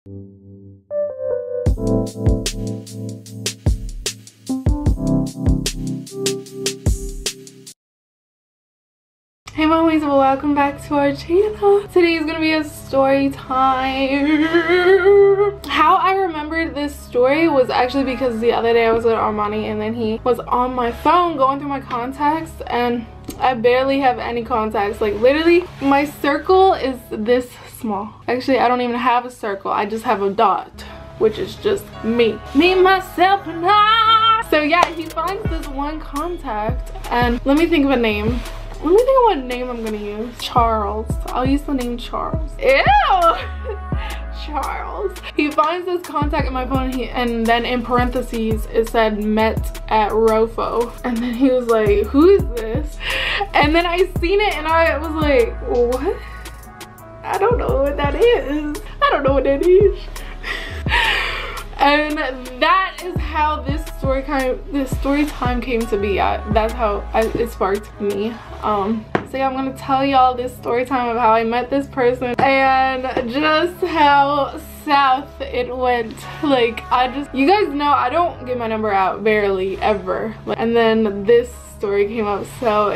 Hey mommies, welcome back to our channel. Today is gonna be a story time. How I remembered this story was actually because the other day I was with Armani and then he was on my phone going through my contacts and I barely have any contacts. Like literally my circle is this small. Actually, I don't even have a circle. I just have a dot, which is just me, myself, and I. So yeah, he finds this one contact and let me think of a name. Let me think of what name I'm gonna use. Charles. I'll use the name Charles. Ew! Charles. He finds this contact in my phone and then in parentheses it said met at Rofo. And then he was like, who is this? And then I seen it and I was like, what? I don't know what that is. I don't know what that is. And that is how this story time came to be. That's how it sparked me. So yeah, I'm gonna tell y'all this story time of how I met this person and just how south it went. Like you guys know I don't give my number out barely ever. And then this story came up, so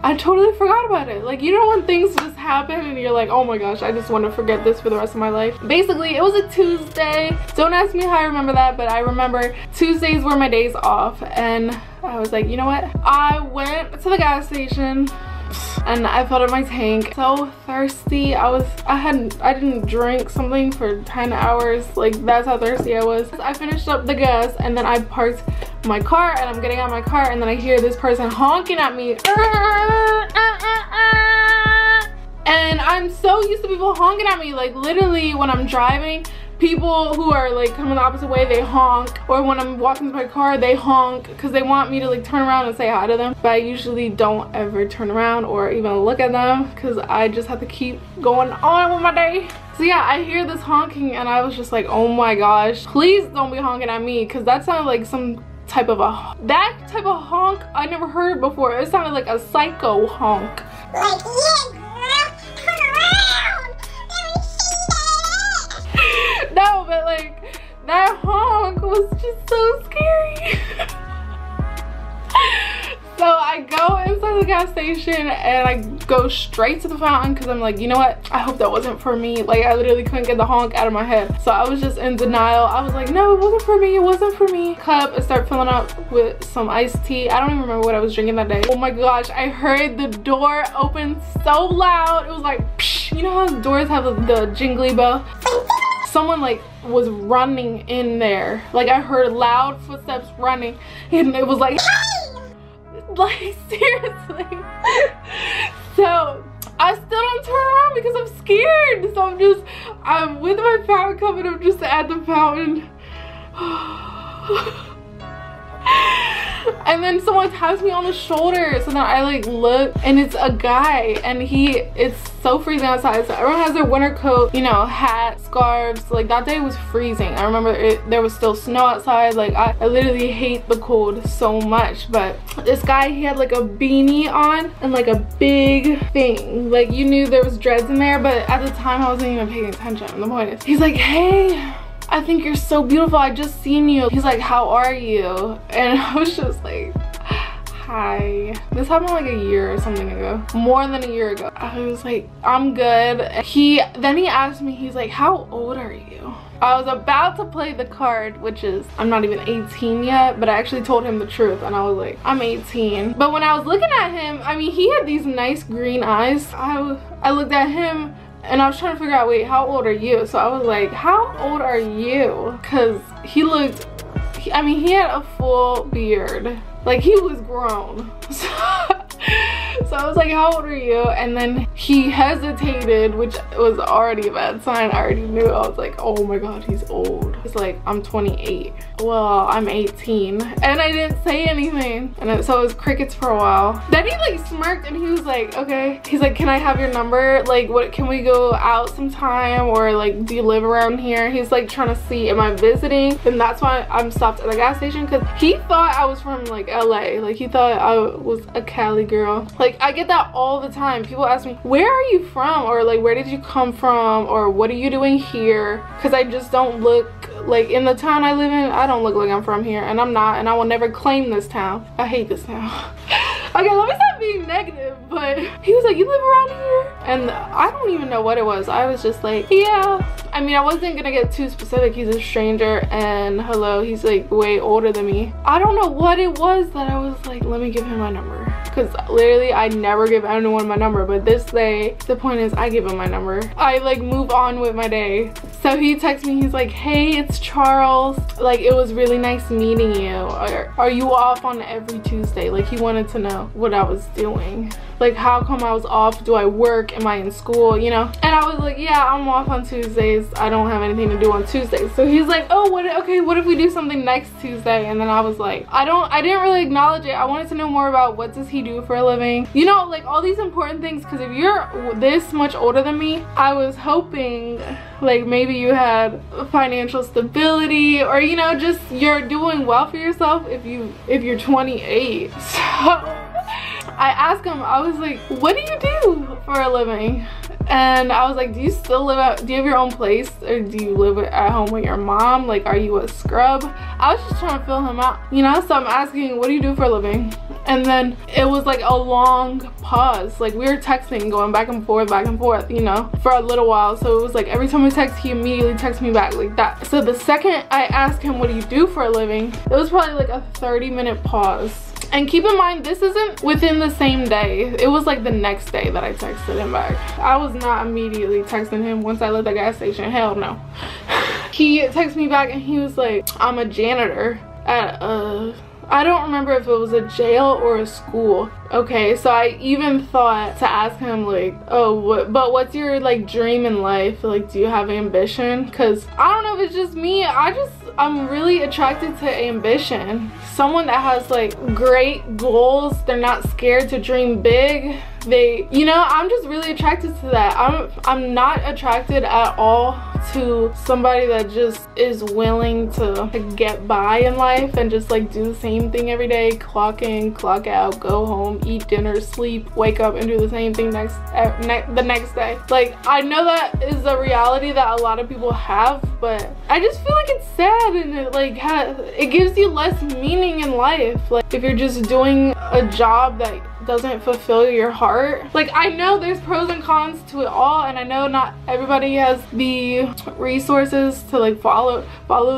I totally forgot about it. Like, you know when things just happen and you're like, oh my gosh, I just want to forget this for the rest of my life. Basically, it was a Tuesday. Don't ask me how I remember that, but I remember Tuesdays were my days off. And I was like, you know what? I went to the gas station and I filled up my tank. So thirsty. I didn't drink something for 10 hours. Like, that's how thirsty I was. I finished up the gas and then I parked my car and I'm getting out of my car and then I hear this person honking at me. And I'm so used to people honking at me. Like, literally when I'm driving, people who are like coming the opposite way, they honk. Or when I'm walking to my car, they honk because they want me to like turn around and say hi to them. But I usually don't ever turn around or even look at them because I just have to keep going on with my day. So yeah, I hear this honking and I was just like, oh my gosh, please don't be honking at me, because that sounded like some type of that type of honk I never heard before. It sounded like a psycho honk. Like, yeah, girl, turn around. Let me see that. No, but like that honk was just so scary. So I go inside the gas station and I go straight to the fountain because I'm like, you know what? I hope that wasn't for me. Like, I literally couldn't get the honk out of my head. So I was just in denial. I was like, no, it wasn't for me. It wasn't for me. Cup and start filling up with some iced tea. I don't even remember what I was drinking that day. Oh my gosh, I heard the door open so loud. It was like, psh. You know how doors have the jingly bell? Someone like was running in there. Like, I heard loud footsteps running and it was like, like, seriously. So I still don't turn around because I'm scared. So I'm with my fountain cup and I'm just at the fountain. And then someone taps me on the shoulder. So then I like look and it's a guy and it's so freezing outside. So everyone has their winter coat, you know, hats, scarves. Like, that day was freezing. I remember there was still snow outside. Like, I literally hate the cold so much. But this guy, he had like a beanie on and like a big thing. Like, you knew there was dreads in there, but at the time I wasn't even paying attention. And the point is, he's like, hey, I think you're so beautiful. I just seen you. He's like, how are you? And I was just like, hi. This happened like a year or something ago. More than a year ago. I was like, I'm good. Then he asked me, he's like, how old are you? I was about to play the card, which is, I'm not even 18 yet, but I actually told him the truth and I was like, I'm 18. But when I was looking at him, I mean, he had these nice green eyes. I looked at him and I was trying to figure out, wait, how old are you? So I was like, how old are you? Because he looked, I mean, he had a full beard. Like, he was grown. So I was like, how old are you? And then he hesitated, which was already a bad sign. I already knew. I was like, oh my god, he's old. He's like, I'm 28. Well, I'm 18. And I didn't say anything. And so it was crickets for a while. Then he like smirked and he was like, okay. He's like, can I have your number? Like, what, can we go out sometime? Or like, do you live around here? He's like trying to see, am I visiting? And that's why I'm stopped at the gas station, because he thought I was from like LA. Like, he thought I was a Cali girl. Like, Like, I get that all the time. People ask me, where are you from? Or like, where did you come from? Or what are you doing here? Because I just don't look like, in the town I live in, I don't look like I'm from here, and I'm not, and I will never claim this town. I hate this town. Okay, let me stop being negative. But he was like, you live around here? And I don't even know what it was. I was just like, yeah. I mean, I wasn't gonna get too specific. He's a stranger, and hello, he's like way older than me. I don't know what it was that I was like, let me give him my number. Because literally I never give anyone my number, but this day, the point is I give him my number. I like move on with my day. So he texts me, he's like, hey, it's Charles. Like, it was really nice meeting you. Are you off on every Tuesday? Like, he wanted to know what I was doing. Like, how come I was off? Do I work? Am I in school? You know? And I was like, yeah, I'm off on Tuesdays. I don't have anything to do on Tuesdays. So he's like, oh, okay, what if we do something next Tuesday? And then I was like, I didn't really acknowledge it. I wanted to know more about what does he do for a living? You know, like all these important things, because if you're this much older than me, I was hoping like maybe you had financial stability, or you know, just you're doing well for yourself if you're 28. So I asked him, I was like, what do you do for a living? And I was like, do you still live out, do you have your own place, or do you live at home with your mom? Like, are you a scrub? I was just trying to fill him out, you know? So I'm asking, what do you do for a living? And then it was like a long pause. Like, we were texting, going back and forth, you know, for a little while. So it was like every time we text, he immediately texts me back like that. So the second I asked him, what do you do for a living? It was probably like a 30-minute pause. And keep in mind, this isn't within the same day. It was like the next day that I texted him back. I was not immediately texting him once I left the gas station. Hell no. He texted me back and he was like, I'm a janitor at I don't remember if it was a jail or a school. Okay, so I even thought to ask him like, oh, what's your like dream in life? Like, do you have ambition? Because I don't know if it's just me, I'm really attracted to ambition. Someone that has like great goals, they're not scared to dream big. You know, I'm just really attracted to that. I'm not attracted at all to somebody that just is willing to get by in life and just like do the same thing every day, clock in, clock out, go home, eat dinner, sleep, wake up, and do the same thing the next day. Like, I know that is a reality that a lot of people have, but I just feel like it's sad, and it like it gives you less meaning in life. Like, if you're just doing a job that doesn't fulfill your heart. Like, I know there's pros and cons to it all, and I know not everybody has the resources to like follow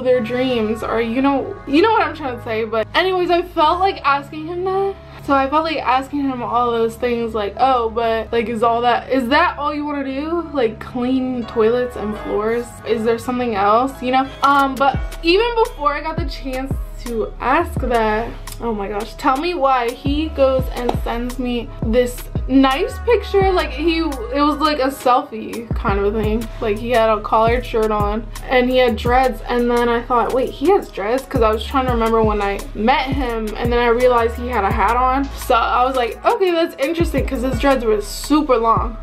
their dreams, or you know what I'm trying to say. But anyways, I felt like asking him that. So I felt like asking him all those things, like, oh, but like, is that all you want to do? Like, clean toilets and floors? Is there something else, you know? But even before I got the chance to ask that, oh my gosh, tell me why he goes and sends me this nice picture. Like, it was like a selfie kind of a thing. Like, he had a collared shirt on and he had dreads, and then I thought, wait, he has dreads? Because I was trying to remember when I met him, and then I realized he had a hat on. So I was like, okay, that's interesting, because his dreads were super long.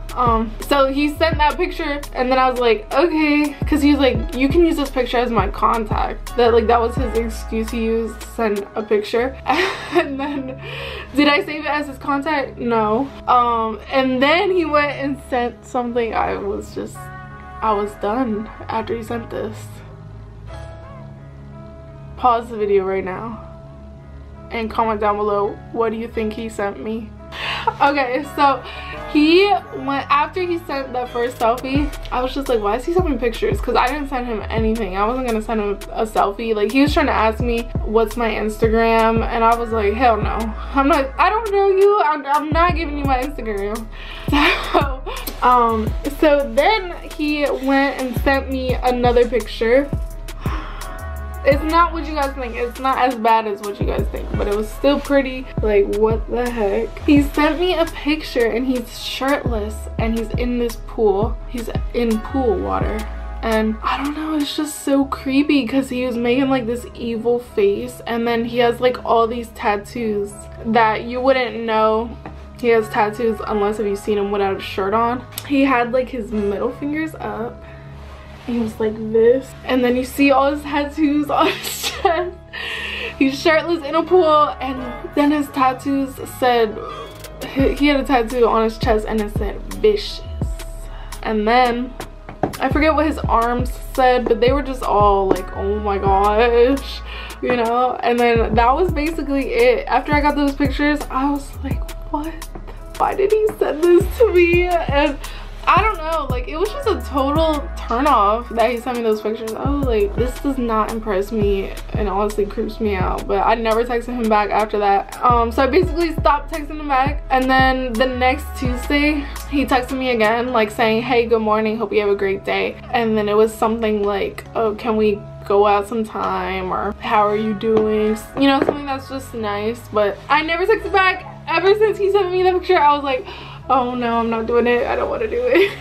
So he sent that picture, and then I was like, okay, because he was like, you can use this picture as my contact. That was his excuse he used to send a picture. And then, did I save it as his contact? No. And then he went and sent something. I was done after he sent this. Pause the video right now and comment down below, what do you think he sent me? Okay, so after he sent that first selfie, I was just like, why is he sending me pictures? Because I didn't send him anything. I wasn't gonna send him a selfie. Like, he was trying to ask me what's my Instagram, and I was like, hell no, I don't know you. I'm not giving you my Instagram. So then he went and sent me another picture. It's not what you guys think. It's not as bad as what you guys think, but it was still pretty. Like, what the heck? He sent me a picture and he's shirtless and he's in this pool. He's in pool water. And I don't know, it's just so creepy because he was making like this evil face, and then he has like all these tattoos that you wouldn't know he has tattoos unless if you've seen him without a shirt on. He had like his middle fingers up. He was like this, and then you see all his tattoos on his chest. He's shirtless in a pool, and then his tattoos said he had a tattoo on his chest and it said vicious. And then I forget what his arms said, but they were just all like, oh my gosh, you know. And then that was basically it. After I got those pictures, I was like, what? Why did he send this to me? And I don't know, like, it was just a total turn off that he sent me those pictures. I was like, this does not impress me and honestly creeps me out. But I never texted him back after that. So I basically stopped texting him back, and then the next Tuesday he texted me again, like saying, hey, good morning, hope you have a great day. And then it was something like, oh, can we go out sometime, or how are you doing, you know, something that's just nice. But I never texted back. Ever since he sent me the picture, I was like, oh no, I'm not doing it. I don't want to do it.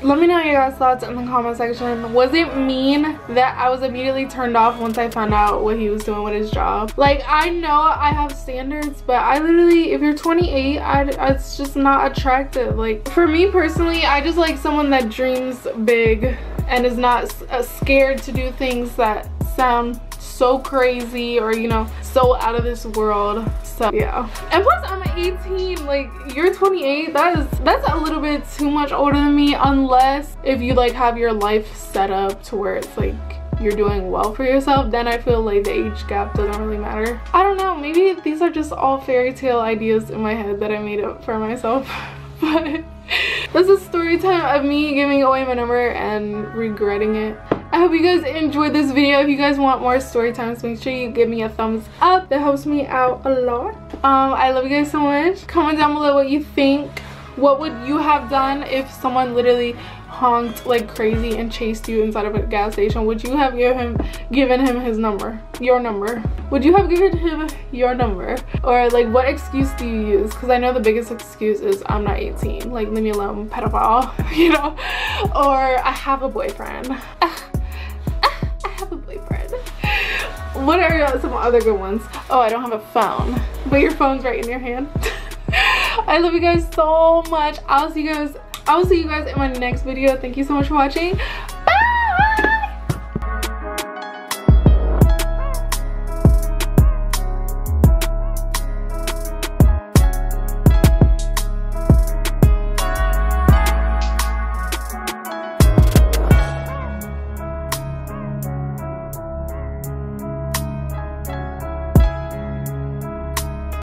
Let me know your guys' thoughts in the comment section. Was it mean that I was immediately turned off once I found out what he was doing with his job? Like, I know I have standards, but I literally, if you're 28, it's just not attractive. Like, for me personally, I just like someone that dreams big and is not scared to do things that sound so crazy or, you know, so out of this world. So yeah. And plus I'm 18, like, you're 28, that's a little bit too much older than me, unless if you like have your life set up to where it's like you're doing well for yourself. Then I feel like the age gap doesn't really matter. I don't know, maybe these are just all fairy tale ideas in my head that I made up for myself. But this is story time of me giving away my number and regretting it. I hope you guys enjoyed this video. If you guys want more story times, make sure you give me a thumbs up. That helps me out a lot. I love you guys so much. Comment down below what you think. What would you have done if someone literally honked like crazy and chased you inside of a gas station? Would you have given him his number? Your number? Would you have given him your number? Or like, what excuse do you use? Because I know the biggest excuse is I'm not 18. Like, leave me alone, pedophile, you know? Or I have a boyfriend. What are some other good ones? Oh, I don't have a phone, but your phone's right in your hand. I love you guys so much. I will see you guys in my next video. Thank you so much for watching.